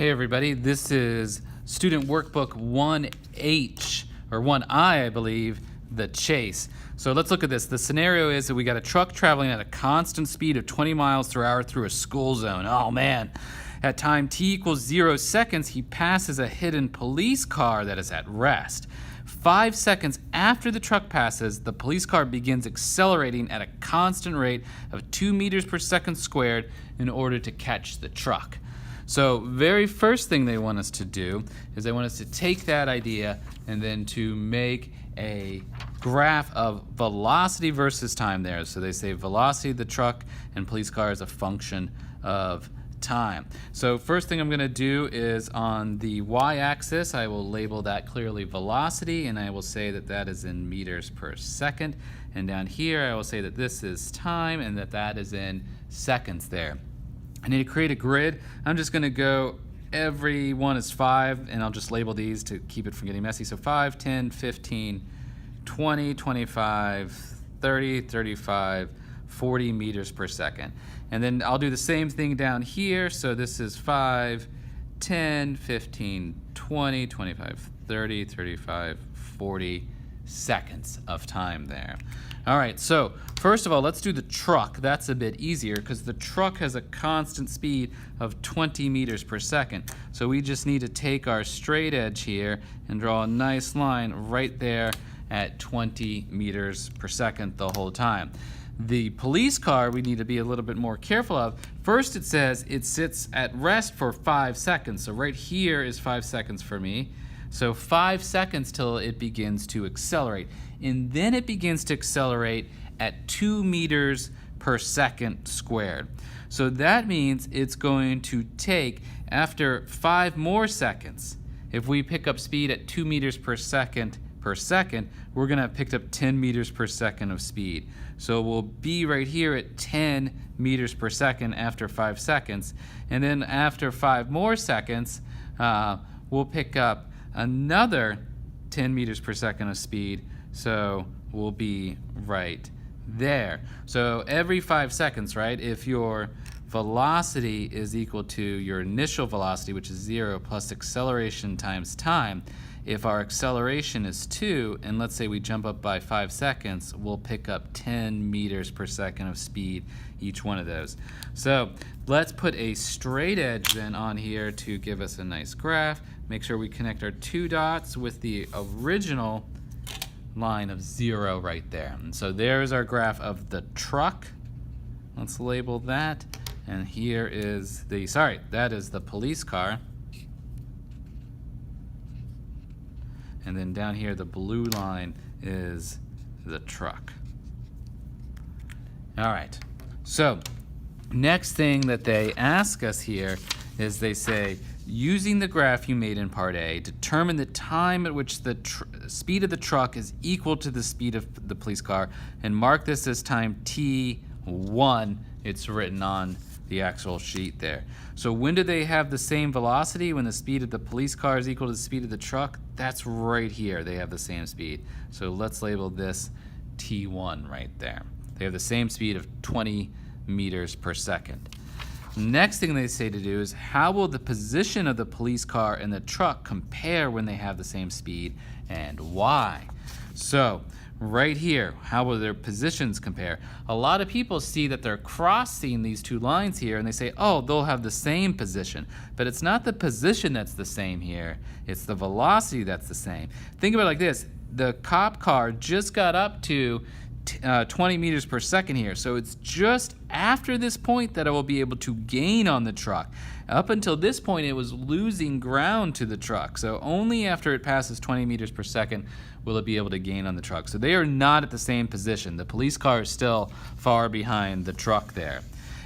Hey everybody, this is student workbook 1H, or 1I, I believe, the chase. So let's look at this. The scenario is that we got a truck traveling at a constant speed of 20 miles per hour through a school zone. Oh man. At time t equals 0 seconds, he passes a hidden police car that is at rest. 5 seconds after the truck passes, the police car begins accelerating at a constant rate of 2 meters per second squared in order to catch the truck. So very first thing they want us to do is they want us to take that idea and then to make a graph of velocity versus time there. So they say velocity of the truck and police car is a function of time. So first thing I'm going to do is on the y-axis, I will label that clearly velocity, and I will say that that is in meters per second. And down here, I will say that this is time and that that is in seconds there. I need to create a grid. I'm just going to go, every one is 5, and I'll just label these to keep it from getting messy. So 5, 10, 15, 20, 25, 30, 35, 40 meters per second. And then I'll do the same thing down here. So this is 5, 10, 15, 20, 25, 30, 35, 40 seconds of time there. All right, so first of all, let's do the truck. That's a bit easier because the truck has a constant speed of 20 meters per second. So we just need to take our straight edge here and draw a nice line right there at 20 meters per second the whole time. The police car we need to be a little bit more careful of. First it says it sits at rest for 5 seconds. So right here is 5 seconds for me. So 5 seconds till it begins to accelerate. And then it begins to accelerate at 2 meters per second squared. So that means it's going to take, after 5 more seconds, if we pick up speed at 2 meters per second, we're going to have picked up 10 meters per second of speed. So we'll be right here at 10 meters per second after 5 seconds. And then after 5 more seconds, we'll pick up another 10 meters per second of speed. So we'll be right there. So every 5 seconds, right, if your velocity is equal to your initial velocity, which is 0, plus acceleration times time, if our acceleration is 2, and let's say we jump up by 5 seconds, we'll pick up 10 meters per second of speed, each one of those. So let's put a straight edge then on here to give us a nice graph. Make sure we connect our 2 dots with the original line of 0 right there. And so there's our graph of the truck. Let's label that. And here is the, that is the police car. And then down here, the blue line is the truck. All right, so next thing that they ask us here is they say, using the graph you made in part A, determine the time at which the speed of the truck is equal to the speed of the police car, and mark this as time t1. It's written on the actual sheet there. So when do they have the same velocity? When the speed of the police car is equal to the speed of the truck? That's right here. They have the same speed. So let's label this T1 right there. They have the same speed of 20 meters per second. Next thing they say to do is, how will the position of the police car and the truck compare when they have the same speed, and why? So right here, how will their positions compare? A lot of people see that they're crossing these 2 lines here and they say, oh, they'll have the same position. But it's not the position that's the same here, it's the velocity that's the same. Think about it like this. The cop car just got up to 20 meters per second here. So it's just after this point that I will be able to gain on the truck. Up until this point, it was losing ground to the truck. So only after it passes 20 meters per second will it be able to gain on the truck. So they are not at the same position. The police car is still far behind the truck there.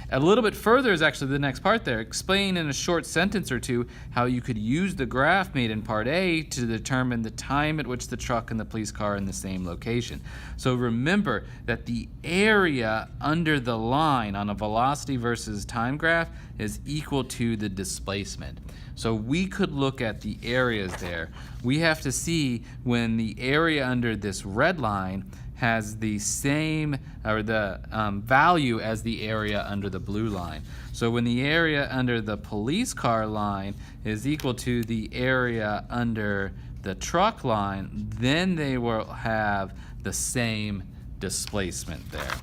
A little bit further is actually the next part there. Explain in a short sentence or two how you could use the graph made in part A to determine the time at which the truck and the police car are in the same location. So remember that the area under the line on a velocity versus time graph is equal to the displacement. So we could look at the areas there. We have to see when the area under this red line has the same, or the value as the area under the blue line. So when the area under the police car line is equal to the area under the truck line, then they will have the same displacement there.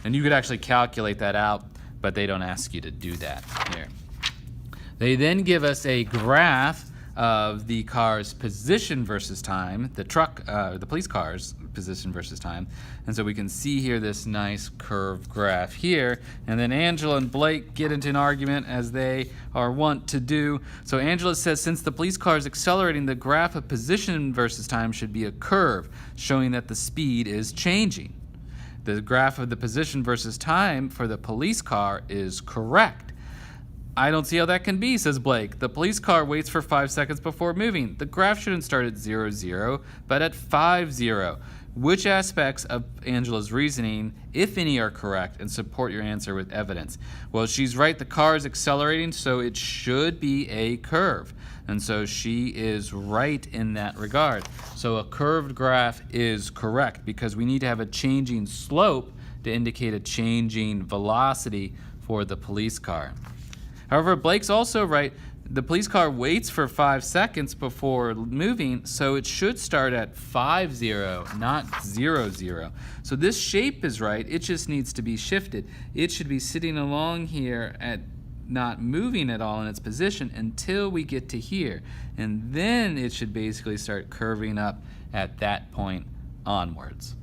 And you could actually calculate that out, but they don't ask you to do that here. They then give us a graph of the car's position versus time, the police car's position versus time. And so we can see here this nice curved graph here. And then Angela and Blake get into an argument, as they are wont to do. So Angela says, since the police car is accelerating, the graph of position versus time should be a curve, showing that the speed is changing. The graph of the position versus time for the police car is correct. I don't see how that can be, says Blake. The police car waits for 5 seconds before moving. The graph shouldn't start at 0, 0, but at 5, 0. Which aspects of Angela's reasoning, if any, are correct, and support your answer with evidence? Well, she's right. The car is accelerating, so it should be a curve. And so she is right in that regard. So a curved graph is correct, because we need to have a changing slope to indicate a changing velocity for the police car. However, Blake's also right. The police car waits for 5 seconds before moving, so it should start at 5, 0, not 0, 0. So this shape is right. It just needs to be shifted. It should be sitting along here at not moving at all in its position until we get to here. And then it should basically start curving up at that point onwards.